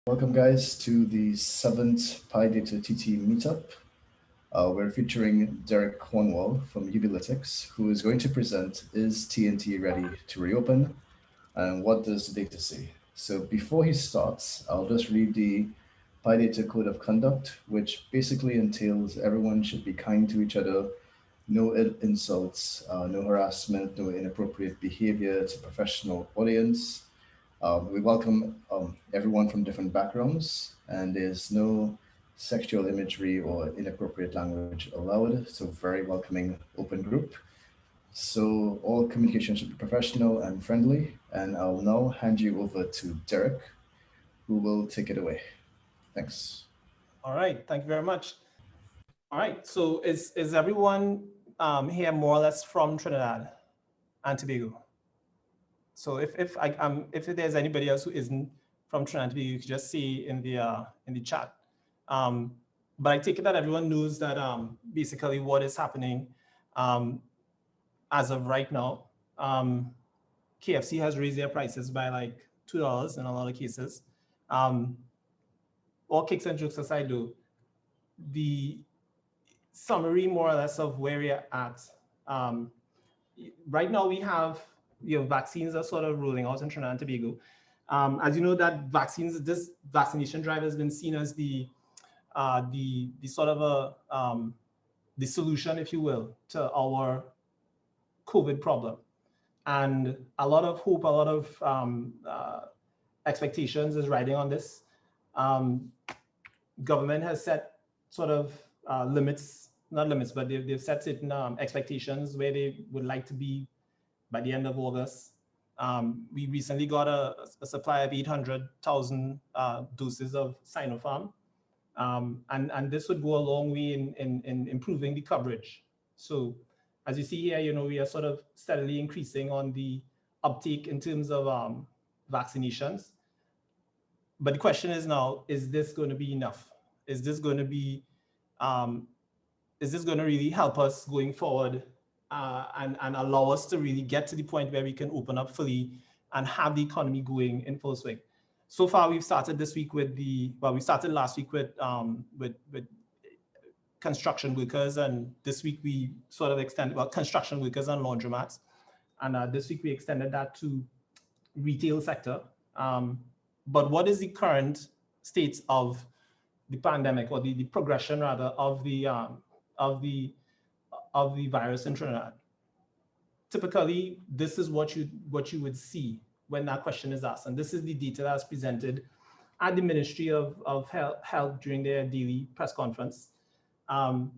Welcome, guys, to the seventh PyDataTT meetup. We're featuring Derick Cornwall from Ubilytics, who is going to present Is TNT Ready to Reopen? And what does the data say? So before he starts, I'll just read the PyData Code of Conduct, which basically entails everyone should be kind to each other, no insults, no harassment, no inappropriate behavior to professional audience. We welcome everyone from different backgrounds, and there's no sexual imagery or inappropriate language allowed. So, very welcoming, open group. So, all communication should be professional and friendly. And I'll now hand you over to Derek, who will take it away. Thanks. All right, thank you very much. All right, so is everyone here more or less from Trinidad and Tobago? So if there's anybody else who isn't from Trinidad and Tobago, you can just see in the chat. But I take it that everyone knows that basically what is happening as of right now. KFC has raised their prices by like $2 in a lot of cases. All kicks and jokes aside, though, the summary more or less of where we're at. Right now we have vaccines are sort of rolling out in Trinidad and Tobago. As you know, that this vaccination drive has been seen as the sort of the solution, if you will, to our COVID problem. And a lot of hope, a lot of expectations is riding on this. Government has set sort of limits, not limits, but they've set certain expectations where they would like to be by the end of August. We recently got a supply of 800,000 doses of Sinopharm. And this would go a long way in improving the coverage. So as you see here, we are sort of steadily increasing on the uptake in terms of vaccinations. But the question is now, is this going to be enough? Is this going to be, is this going to really help us going forward and allow us to really get to the point where we can open up fully and have the economy going in full swing? So far, we've started this week with we started last week with construction workers, and this week we sort of extended, construction workers and laundromats. And this week we extended that to retail sector. But what is the current state of the pandemic, or the progression rather of the virus in Trinidad? Typically, this is what you would see when that question is asked, and this is the data that's presented at the Ministry of Health during their daily press conference. And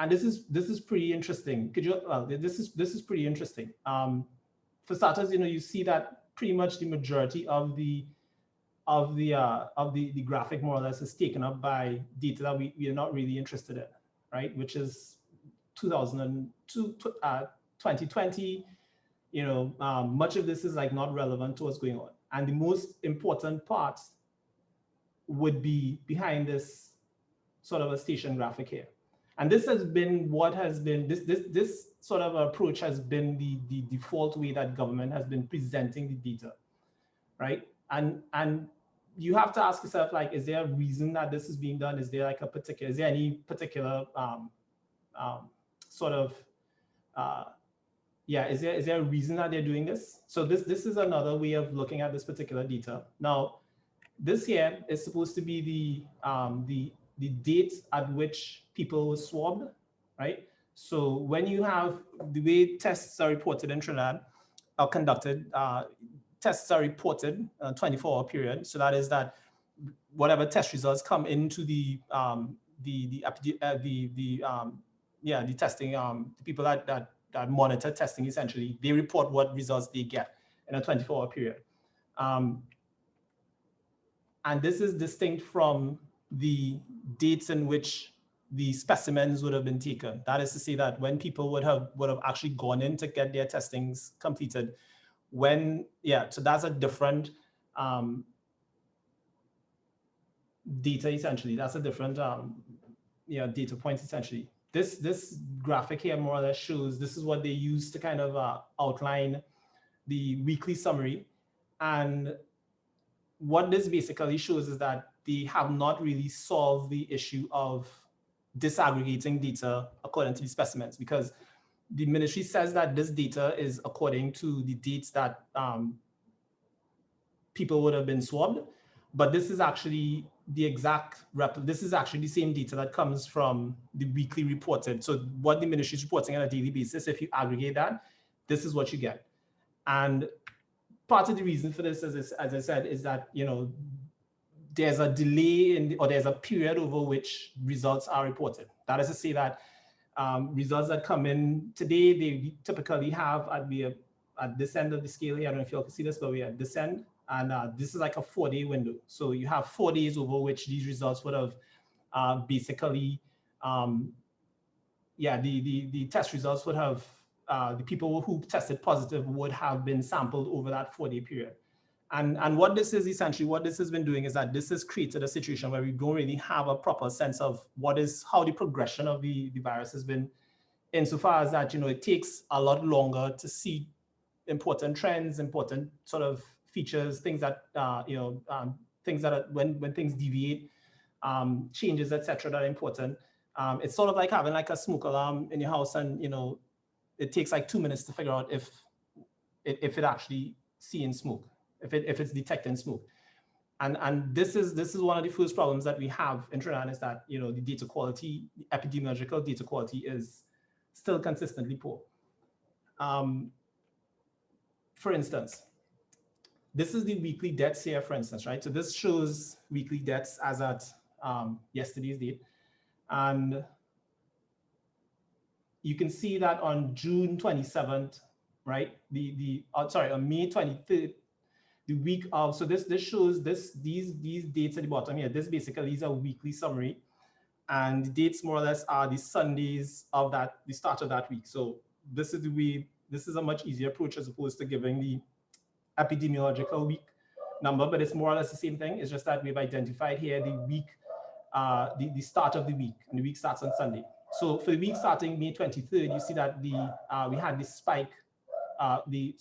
this is pretty interesting. This is pretty interesting. For starters, you see that pretty much the majority of the graphic more or less is taken up by data that we are not really interested in, right? Which is 2020. Much of this is like not relevant to what's going on. And the most important part would be behind this sort of a station graphic here. And this has been what has been, this sort of approach has been the default way that government has been presenting the data, right? And you have to ask yourself, like, is there a reason that this is being done? Is there like is there any particular is there a reason that they're doing this? So this is another way of looking at this particular data. Now, this here is supposed to be the date at which people were swabbed, right? So when you have the way tests are reported in Trinidad are conducted, tests are reported 24-hour period. So that is that whatever test results come into the testing, the people that monitor testing, essentially, they report what results they get in a 24-hour period. And this is distinct from the dates in which the specimens would have been taken. That is to say that when people would have actually gone in to get their testings completed, so that's a different data, essentially. That's a different data point, essentially. This graphic here more or less shows, this is what they use to kind of outline the weekly summary. And what this basically shows is that they have not really solved the issue of disaggregating data according to the specimens, because the ministry says that this data is according to the dates that people would have been swabbed, but this is actually the exact this is actually the same data that comes from the weekly reported. So what the ministry is reporting on a daily basis, if you aggregate that, this is what you get. And part of the reason for this, as I said, is that, you know, there's a delay or there's a period over which results are reported. That is to say that results that come in today, they typically have at this end of the scale here. I don't know if you all can see this, but we're at this end. And this is like a 4-day window. So you have 4 days over which these results would have basically, the test results would have, the people who tested positive would have been sampled over that 4-day period. And what this is essentially, what this has been doing is that this has created a situation where we don't really have a proper sense of how the progression of the virus has been, insofar as that, you know, it takes a lot longer to see important trends, important sort of features, things that, things that are, when things deviate, changes, etc., that are important. It's sort of like having like a smoke alarm in your house, and, you know, it takes like 2 minutes to figure out if it actually seeing smoke, if it's detecting smoke. And this is one of the first problems that we have in Trinidad, is that, you know, the data quality, the epidemiological data quality is still consistently poor. For instance, this is the weekly deaths here, for instance, right? So this shows weekly deaths as at yesterday's date. And you can see that on June 27th, right? On May 23rd, the week of, so this shows these dates at the bottom here. This basically is a weekly summary. And the dates more or less are the Sundays of the start of that week. So this is a much easier approach as opposed to giving the epidemiological week number, but it's more or less the same thing. It's just that we've identified here the week, the start of the week, and the week starts on Sunday. So for the week starting May 23rd, you see that we had this spike, the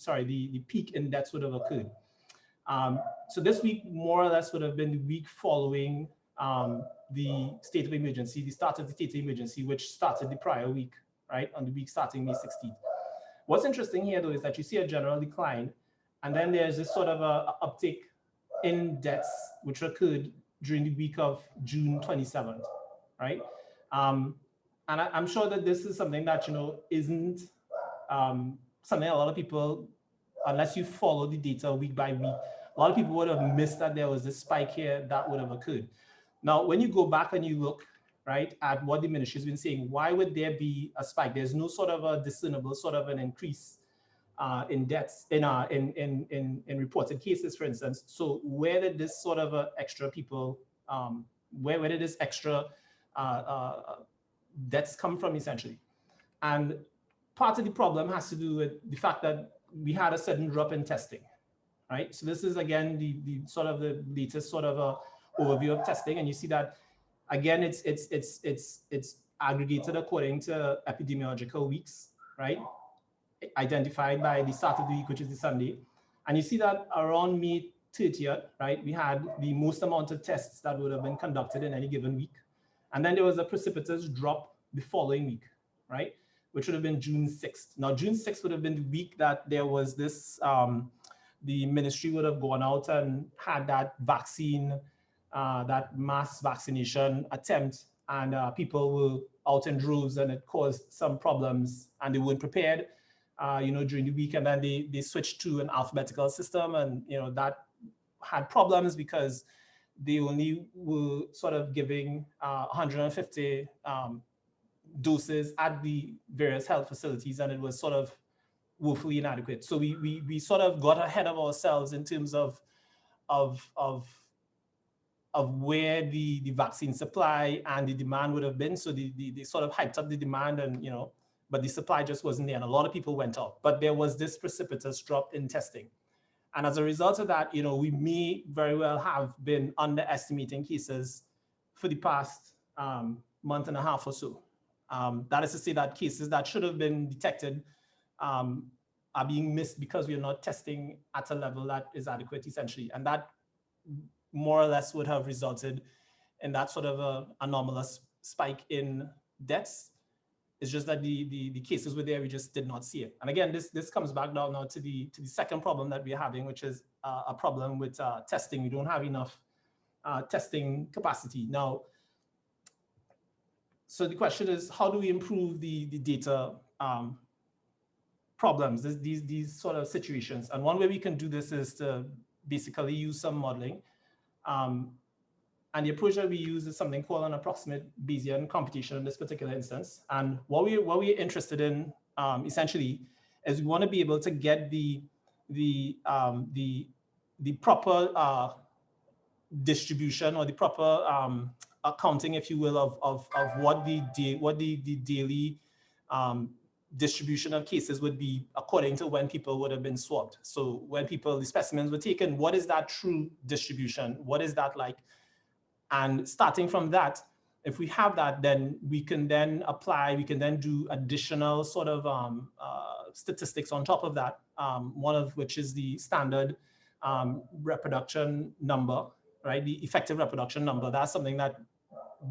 peak in deaths would have occurred. So this week more or less would have been the week following the state of emergency, the start of the state of emergency, which started the prior week, right, on the week starting May 16th. What's interesting here, though, is that you see a general decline, and then there's this sort of a uptick in deaths, which occurred during the week of June 27th, right? And I'm sure that this is something that, you know, isn't something a lot of people, unless you follow the data week by week, a lot of people would have missed that there was this spike here that would have occurred. Now, when you go back and you look, right, at what the ministry has been saying, why would there be a spike? There's no sort of a discernible sort of an increase in deaths, in reported cases, for instance. So where did this sort of extra people, where did this extra deaths come from, essentially? And part of the problem has to do with the fact that we had a sudden drop in testing, right? So this is, again, the sort of the latest sort of overview of testing, and you see that, again, it's aggregated according to epidemiological weeks, right? Identified by the start of the week, which is the Sunday. And you see that around May 30th, right, we had the most amount of tests that would have been conducted in any given week. And then there was a precipitous drop the following week, right, which would have been June 6th. Now, June 6th would have been the week that there was this, the ministry would have gone out and had that vaccine, that mass vaccination attempt, and people were out in droves, and it caused some problems, and they weren't prepared, during the week. And then they switched to an alphabetical system, and, you know, that had problems because they only were sort of giving 150 doses at the various health facilities, and it was sort of woefully inadequate. So we sort of got ahead of ourselves in terms of where the vaccine supply and the demand would have been. So they sort of hyped up the demand, and, you know, but the supply just wasn't there, and a lot of people went out. But there was this precipitous drop in testing. And as a result of that, you know, we may very well have been underestimating cases for the past month and a half or so. That is to say that cases that should have been detected are being missed because we are not testing at a level that is adequate, essentially. And that more or less would have resulted in that sort of a anomalous spike in deaths. It's just that the cases were there, we just did not see it. And again, this comes back down now to the second problem that we're having, which is a problem with testing. We don't have enough testing capacity. Now, so the question is, how do we improve the data problems, these sort of situations? And one way we can do this is to basically use some modeling. And the approach that we use is something called an approximate Bayesian computation in this particular instance. And what we're interested in essentially is we want to be able to get the proper distribution, or the proper accounting, if you will, of what the daily distribution of cases would be according to when people would have been swabbed. So when the specimens were taken, what is that true distribution? What is that like? And starting from that, if we have that, then we can then do additional sort of statistics on top of that, one of which is the standard reproduction number, right? The effective reproduction number. That's something that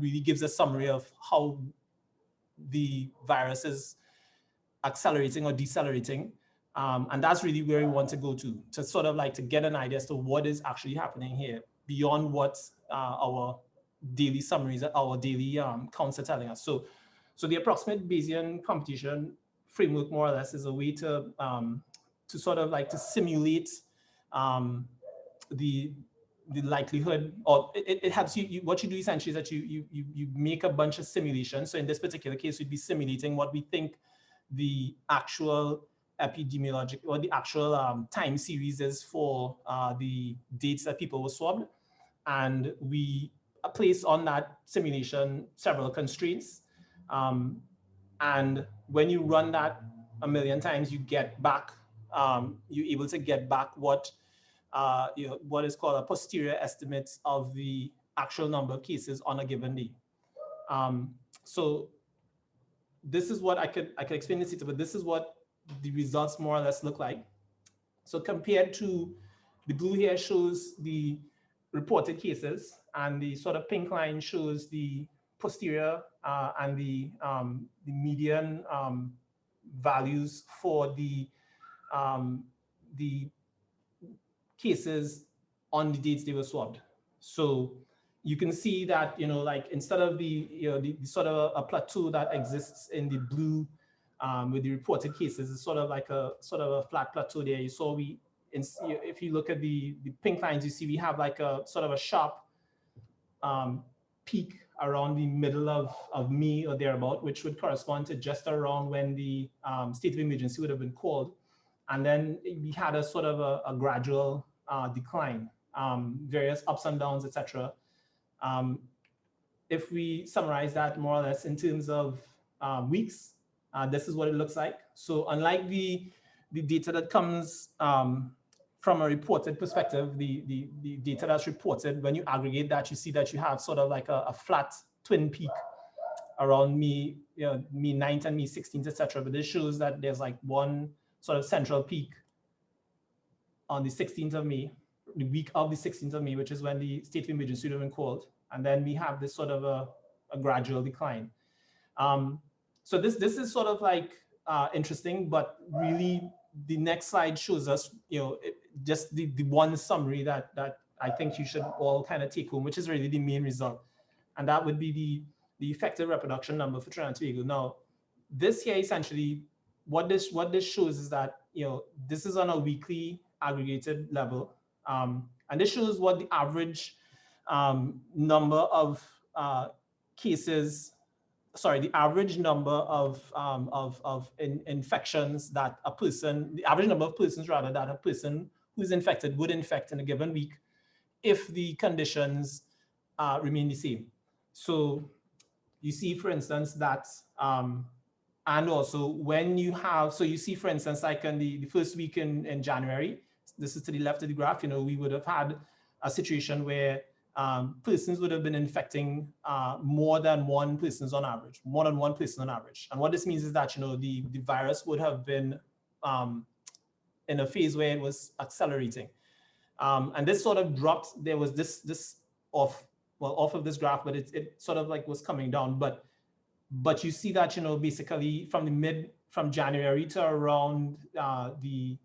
really gives a summary of how the virus is accelerating or decelerating. And that's really where we want to go to sort of like to get an idea as to what is actually happening here beyond what our daily summaries, our daily counts are telling us. So the approximate Bayesian computation framework, more or less, is a way to sort of like to simulate the likelihood, or it helps you. What you do essentially is that you make a bunch of simulations. So in this particular case, we'd be simulating what we think the actual epidemiologic or the actual time series is for the dates that people were swabbed. And we place on that simulation several constraints. And when you run that 1,000,000 times, you get back, you're able to get back what is called a posterior estimate of the actual number of cases on a given day. So this is what I could explain this to, but this is what the results more or less look like. So compared to the blue here shows the reported cases, and the sort of pink line shows the posterior and the median values for the cases on the dates they were swabbed. So you can see that, like instead of the sort of a plateau that exists in the blue with the reported cases, it's sort of like a flat plateau there. You saw if you look at the pink lines, you see we have like a sort of a sharp peak around the middle of May or thereabout, which would correspond to just around when the state of emergency would have been called. And then we had a sort of a gradual decline, various ups and downs, etc. If we summarize that more or less in terms of weeks, this is what it looks like. So unlike the data that comes from a reported perspective, the data that's reported, when you aggregate that, you see that you have sort of like a flat twin peak around May 9th and May 16th, etc. But this shows that there's like one sort of central peak on the 16th of May, the week of the 16th of May, which is when the state of emergency would have been called. And then we have this sort of a gradual decline. So this is sort of like interesting, but really the next slide shows us, just the one summary that I think you should all kind of take home, which is really the main result. And that would be the effective reproduction number for Trinidad and Tobago. Now, this here essentially, what this shows is that, this is on a weekly aggregated level. And this shows what the average number of cases, the average number of infections that the average number of persons rather that a person who's infected would infect in a given week if the conditions remain the same. So you see, for instance, that, and also when you have, so you see, for instance, like in the first week in January, this is to the left of the graph, we would have had a situation where persons would have been infecting more than one person on average. And what this means is that, the virus would have been in a phase where it was accelerating. And this sort of dropped. There was this off of this graph, but it sort of like was coming down. But you see that, you know, basically from January to around the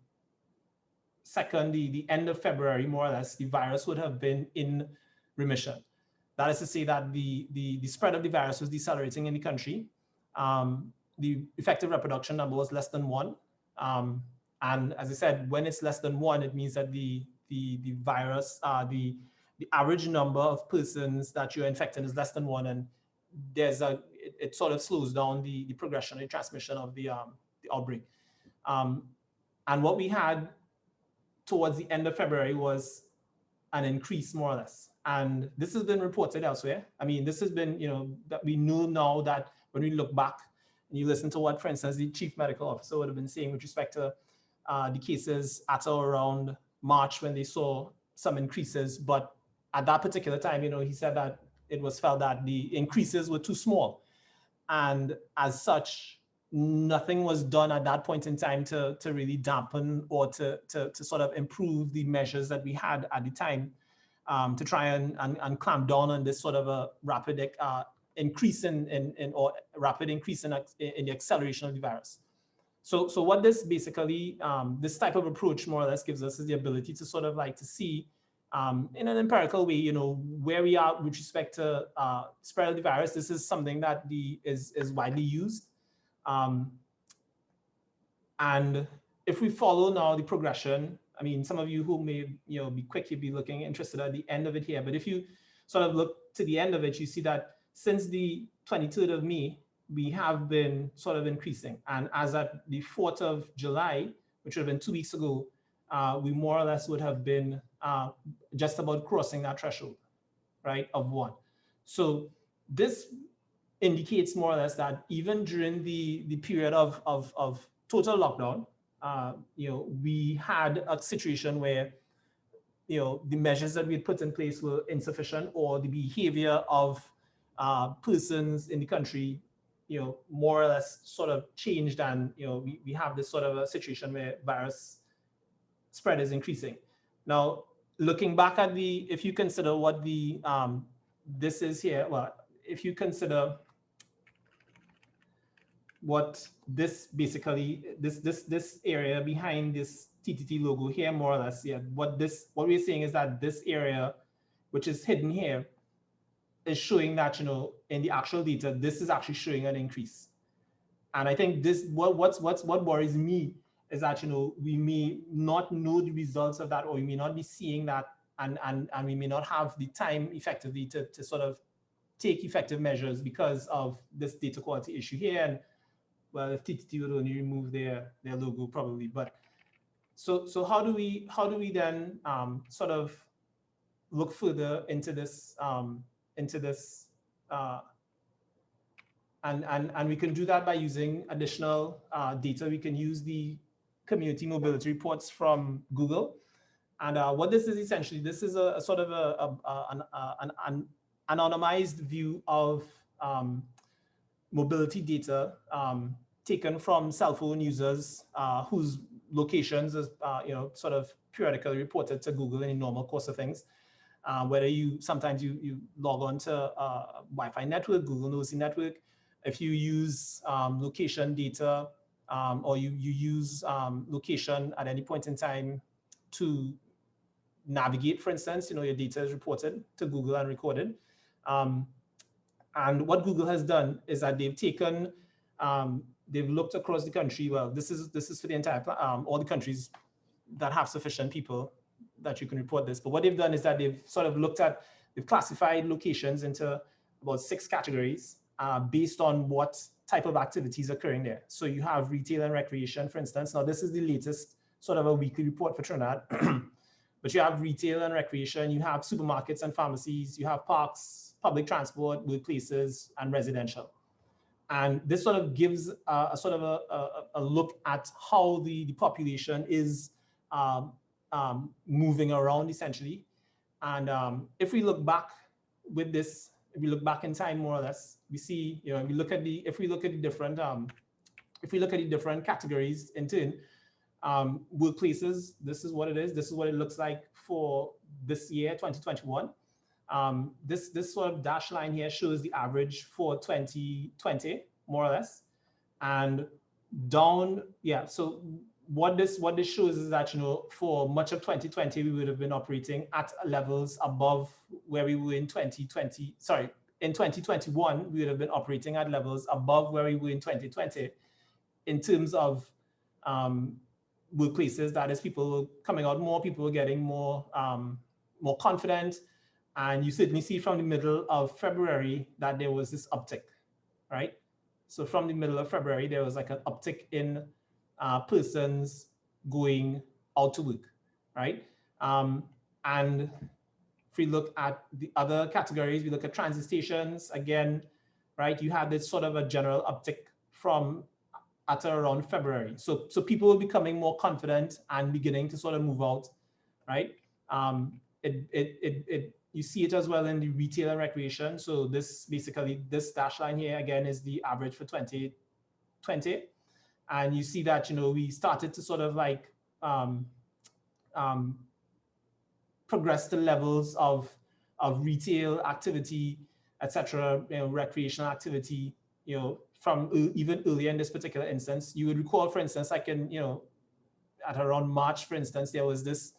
end of February, more or less, the virus would have been in remission. That is to say that the spread of the virus was decelerating in the country. The effective reproduction number was less than 1. And as I said, when it's less than 1, it means that the virus, the average number of persons that you're infecting is less than 1, and it sort of slows down the progression, the transmission of the outbreak. And what we had towards the end of February was an increase, more or less. And this has been reported elsewhere. I mean, this has been, you know, that we know now that when we look back and you listen to what, for instance, the chief medical officer would have been saying with respect to the cases at or around March, when they saw some increases. But at that particular time, you know, he said that it was felt that the increases were too small. And as such, nothing was done at that point in time to really dampen or to sort of improve the measures that we had at the time, to try and clamp down on this sort of a rapid increase in the acceleration of the virus. So what this basically, this type of approach more or less gives us is the ability to sort of like to see in an empirical way, you know, where we are with respect to spread of the virus. This is something that is widely used. And if we follow now the progression, I mean, some of you who may, you know, be quick, you'd be interested at the end of it here. But if you sort of look to the end of it, you see that since the 23rd of May, we have been sort of increasing. And as at the 4th of July, which would have been 2 weeks ago, we more or less would have been just about crossing that threshold, right, of 1. So this indicates more or less that even during the period of total lockdown, you know, we had a situation where, you know, the measures that we had put in place were insufficient, or the behavior of persons in the country, you know, more or less sort of changed, and, you know, we have this sort of a situation where virus spread is increasing. Now, looking back at if you consider what this is here, well, if you consider what this basically, this area behind this TTT logo here, more or less, yeah, what we're saying is that this area, which is hidden here, is showing that, you know, in the actual data, this is actually showing an increase. And I think this, what worries me is that, you know, we may not know the results of that, or we may not be seeing that, and we may not have the time effectively to sort of take effective measures because of this data quality issue here. And well, if TTT would only remove their logo, probably. But so how do we then sort of look further into this and we can do that by using additional data. We can use the community mobility reports from Google. And what this is essentially, this is a sort of an anonymized view of mobility data taken from cell phone users whose locations is, you know, sort of periodically reported to Google in the normal course of things. Whether sometimes you log on to Wi-Fi network, Google knows the network. If you use location data, or you use location at any point in time to navigate, for instance, you know, your data is reported to Google and recorded. And what Google has done is that they've taken, they've looked across the country. Well, this is for the entire, all the countries that have sufficient people that you can report this. But what they've done is that they've sort of they've classified locations into about 6 categories based on what type of activities occurring there. So you have retail and recreation, for instance. Now, this is the latest sort of a weekly report for Trinidad. But you have retail and recreation, you have supermarkets and pharmacies, you have parks, public transport, workplaces, and residential. And this sort of gives a sort of a look at how the population is moving around, essentially. And if we look back with this, if we look back in time, more or less, we see, you know, if we look at the different categories in turn, workplaces, this is what it is. This is what it looks like for this year, 2021. This sort of dashed line here shows the average for 2020, more or less. And down, yeah, so what this shows is that, for much of 2020, we would have been operating at levels above where we were in 2020. Sorry, in 2021, we would have been operating at levels above where we were in 2020 in terms of workplaces. That is, people coming out more, people were getting more confident. And you certainly see from the middle of February that there was this uptick, right? So from the middle of February, there was like an uptick in persons going out to work, right? And if we look at the other categories, we look at transit stations, again, right? You had this sort of a general uptick from at around February. So people were becoming more confident and beginning to sort of move out, right? You see it as well in the retail and recreation. So this dash line here again is the average for 2020. And you see that, we started to sort of like progress to levels of retail activity, etc., recreational activity, from even earlier in this particular instance. You would recall, for instance, like in, at around March, for instance, there was this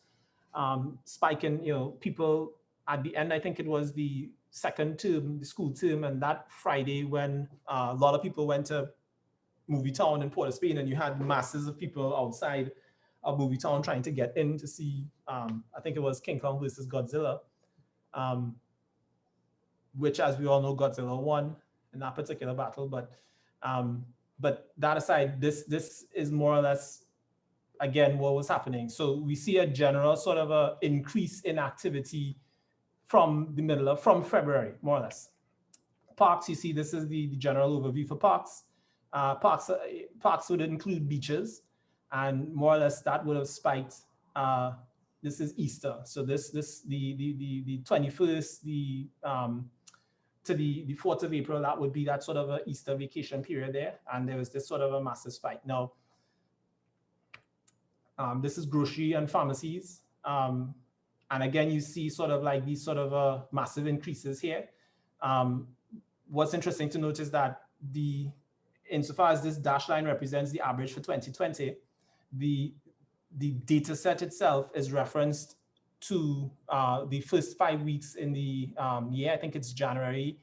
spike in, people at the end. I think it was the second term, the school term, and that Friday when a lot of people went to Movie Town in Port of Spain, and you had masses of people outside of Movie Town trying to get in to see, I think it was King Kong versus Godzilla, which, as we all know, Godzilla won in that particular battle. But that aside, this is more or less, again, what was happening. So we see a general sort of a increase in activity from February, more or less. Parks, you see, this is the general overview for parks. Parks would include beaches, and more or less that would have spiked. This is Easter, so the 21st, to the 4th of April, that would be that sort of a Easter vacation period there, and there was this sort of a massive spike. Now, this is grocery and pharmacies, and again, you see sort of like these sort of massive increases here. What's interesting to note is that insofar as this dash line represents the average for 2020, the data set itself is referenced to the first 5 weeks in the year. I think it's January,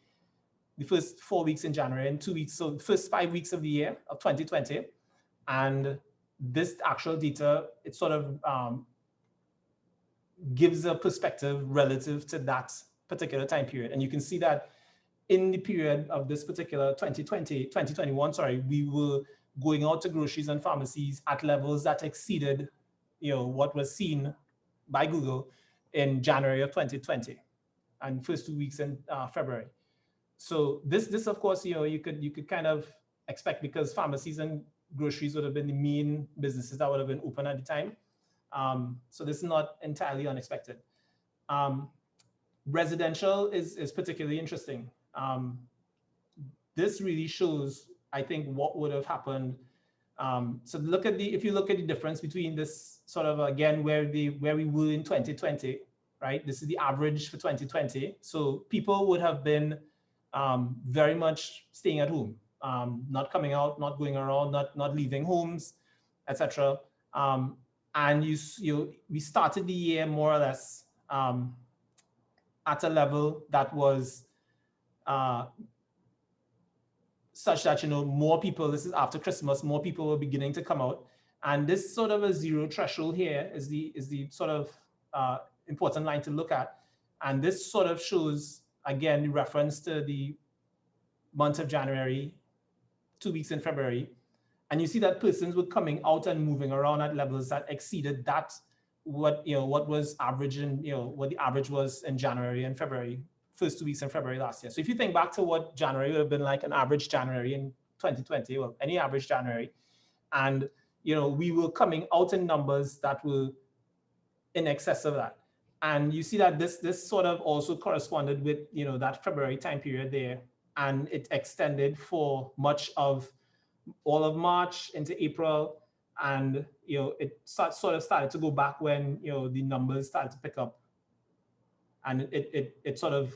the first 4 weeks in January and 2 weeks. So the first 5 weeks of the year of 2020. And this actual data, it sort of gives a perspective relative to that particular time period. And you can see that in the period of this particular 2021, we were going out to groceries and pharmacies at levels that exceeded, what was seen by Google in January of 2020 and first 2 weeks in February. So this of course, you could kind of expect, because pharmacies and groceries would have been the main businesses that would have been open at the time. So this is not entirely unexpected. Residential is particularly interesting. This really shows, I think, what would have happened. So if you look at the difference between this sort of, again, where we were in 2020, right? This is the average for 2020. So people would have been very much staying at home, not coming out, not going around, not leaving homes, etc. And we started the year more or less at a level that was such that, more people, this is after Christmas, more people were beginning to come out. And this sort of a zero threshold here is the sort of important line to look at. And this sort of shows, again, the reference to the month of January, 2 weeks in February. And you see that persons were coming out and moving around at levels that exceeded that, what was average and, what the average was in January and February, first 2 weeks in February last year. So if you think back to what January would have been like, an average January in 2020, well, any average January, and we were coming out in numbers that were in excess of that. And you see that this sort of also corresponded with that February time period there, and it extended for much of all of March into April, And it sort of started to go back when the numbers started to pick up, and it sort of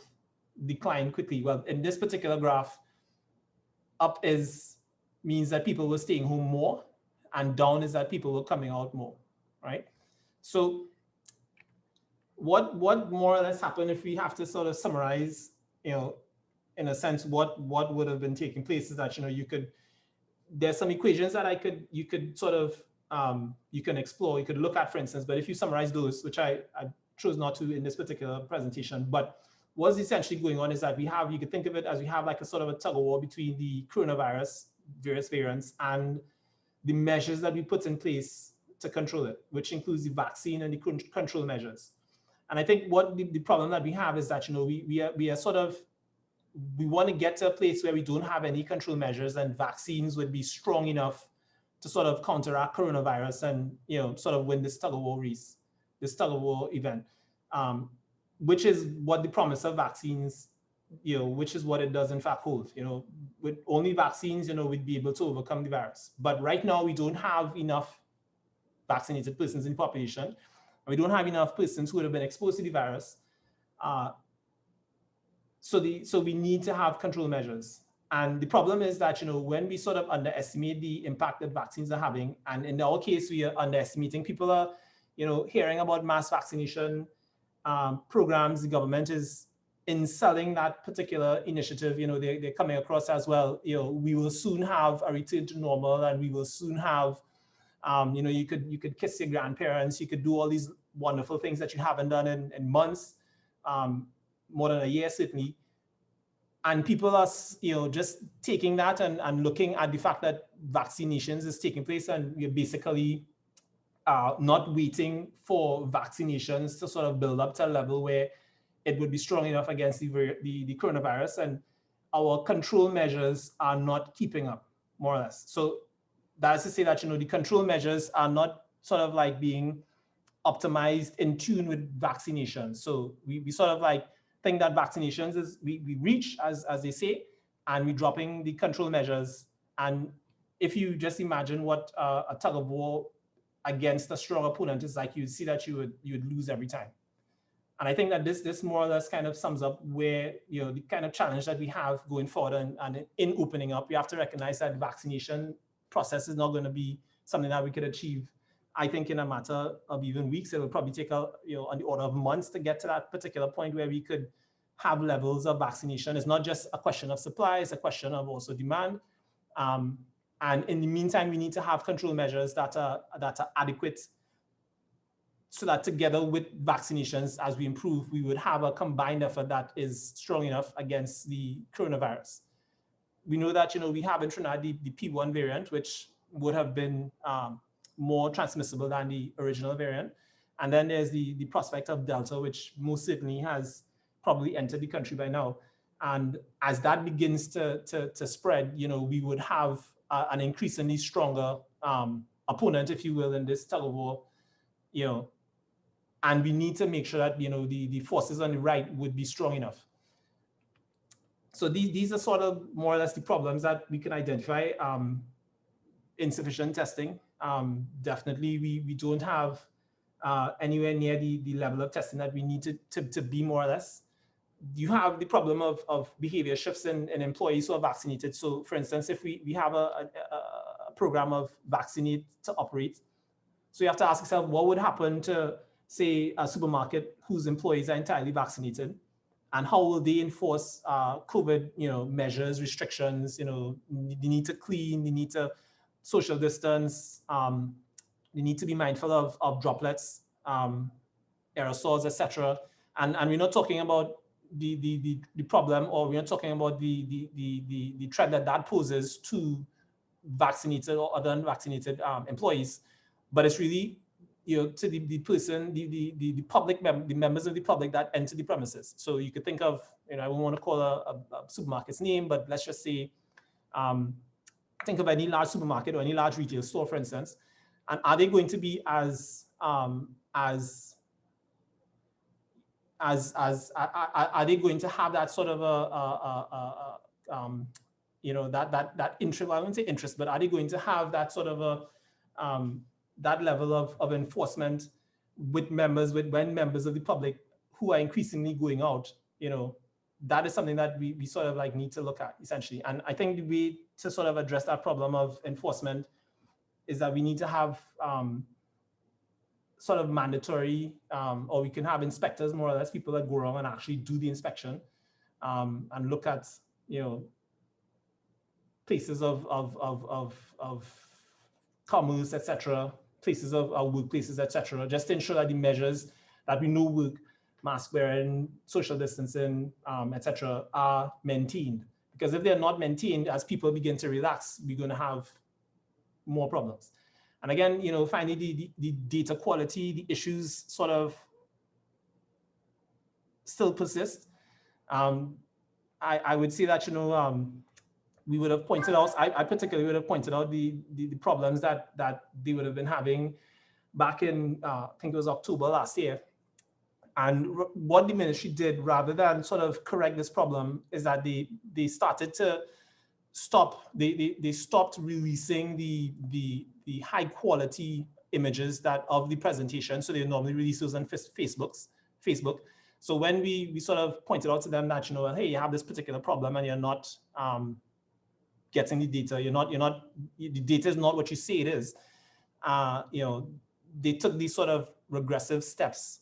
declined quickly. Well, in this particular graph, up means that people were staying home more, and down is that people were coming out more, right? So what more or less happened, if we have to sort of summarize, in a sense, what would have been taking place, is that there's some equations that you could sort of you can explore, you could look at, for instance. But if you summarize those, which I chose not to in this particular presentation, but what's essentially going on is that you could think of it as we have like a sort of a tug of war between the coronavirus, various variants, and the measures that we put in place to control it, which includes the vaccine and the control measures. And I think what the problem that we have is that we are sort of, we want to get to a place where we don't have any control measures, and vaccines would be strong enough to sort of counteract coronavirus and sort of win this tug of war race, this tug of war event, which is what the promise of vaccines, which is what it does in fact hold. With only vaccines, we'd be able to overcome the virus. But right now we don't have enough vaccinated persons in the population. We don't have enough persons who would have been exposed to the virus. So we need to have control measures. And the problem is that, when we sort of underestimate the impact that vaccines are having, and in our case, we are underestimating, people are, hearing about mass vaccination programs. The government is in selling that particular initiative. They're coming across as, well, we will soon have a return to normal, and we will soon have, you could kiss your grandparents, you could do all these wonderful things that you haven't done in months, more than a year, certainly. And people are, just taking that and looking at the fact that vaccinations is taking place, and we're basically not waiting for vaccinations to sort of build up to a level where it would be strong enough against the coronavirus, and our control measures are not keeping up, more or less. So that's to say that, the control measures are not sort of like being optimized in tune with vaccinations. So we sort of like think that vaccinations is, we reach, as they say, and we're dropping the control measures. And if you just imagine what a tug of war against a strong opponent is like, you see that you would lose every time. And I think that this more or less kind of sums up where, the kind of challenge that we have going forward, and in opening up, we have to recognize that vaccination process is not going to be something that we could achieve, I think, in a matter of even weeks. It will probably take on the order of months to get to that particular point where we could have levels of vaccination. It's not just a question of supply, it's a question of also demand. And in the meantime, we need to have control measures that are adequate, so that together with vaccinations, as we improve, we would have a combined effort that is strong enough against the coronavirus. We know that, we have in Trinidad the P1 variant, which would have been more transmissible than the original variant. And then there's the prospect of Delta, which most certainly has probably entered the country by now. And as that begins to spread, we would have an increasingly stronger opponent, if you will, in this tug of war, and we need to make sure that, the forces on the right would be strong enough. So these are sort of more or less the problems that we can identify. Insufficient testing. Definitely, we don't have anywhere near the level of testing that we need to be, more or less. You have the problem of behavior shifts in employees who are vaccinated. So, for instance, if we have a program of vaccinate to operate, so you have to ask yourself, what would happen to, say, a supermarket whose employees are entirely vaccinated, and how will they enforce COVID, measures, restrictions? They need to clean, they need to social distance, they need to be mindful of droplets, aerosols, etc. And we're not talking about the problem, or we're not talking about the threat that poses to vaccinated or other unvaccinated employees, but it's really, to the person, the public, the members of the public that enter the premises. So you could think of, I don't want to call a supermarket's name, but let's just say, think of any large supermarket or any large retail store, for instance, and are they going to be as are they going to have that sort of that interest? Well, I wouldn't say interest, but are they going to have that sort of that level of enforcement with when members of the public who are increasingly going out, that is something that we sort of like need to look at essentially. And I think the way to sort of address that problem of enforcement is that we need to have sort of mandatory, or we can have inspectors, more or less, people that go around and actually do the inspection and look at, places of commerce, etc., places of our workplaces, etc., just to ensure that the measures that we know work, mask wearing, social distancing, etc., are maintained. Because if they're not maintained, as people begin to relax, we're going to have more problems. And again, finally, the data quality, the issues sort of still persist. I would say that, we would have pointed out, I particularly would have pointed out the problems that they would have been having back in, I think it was October last year. And what the ministry did, rather than sort of correct this problem, is that they started to stop, they stopped releasing the high quality images of the presentation. So they normally release those on Facebook. So when we sort of pointed out to them that, hey, you have this particular problem and you're not getting the data, the data is not what you say it is. They took these sort of regressive steps,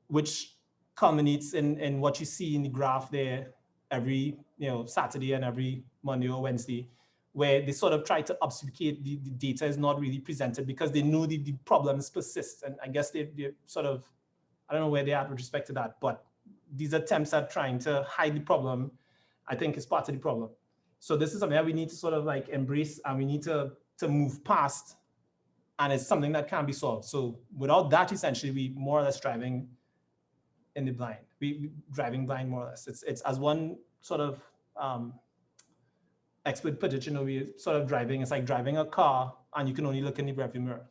which culminates in what you see in the graph there every Saturday and every Monday or Wednesday, where they sort of try to obfuscate the data is not really presented because they know the problems persist. And I guess they sort of, I don't know where they are with respect to that, but these attempts at trying to hide the problem, I think, is part of the problem. So this is something that we need to sort of like embrace, and we need to move past, and it's something that can be solved. So without that, essentially, we more or less driving in the blind. We driving blind, more or less. It's as one sort of expert put it, we're sort of driving, it's like driving a car and you can only look in the rearview mirror.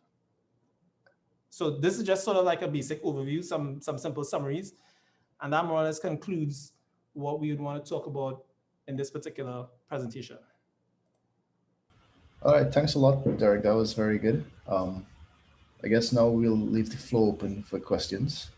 So this is just sort of like a basic overview, some simple summaries, and that more or less concludes what we would want to talk about in this particular presentation. All right, thanks a lot, Derek. That was very good. I guess now we'll leave the floor open for questions.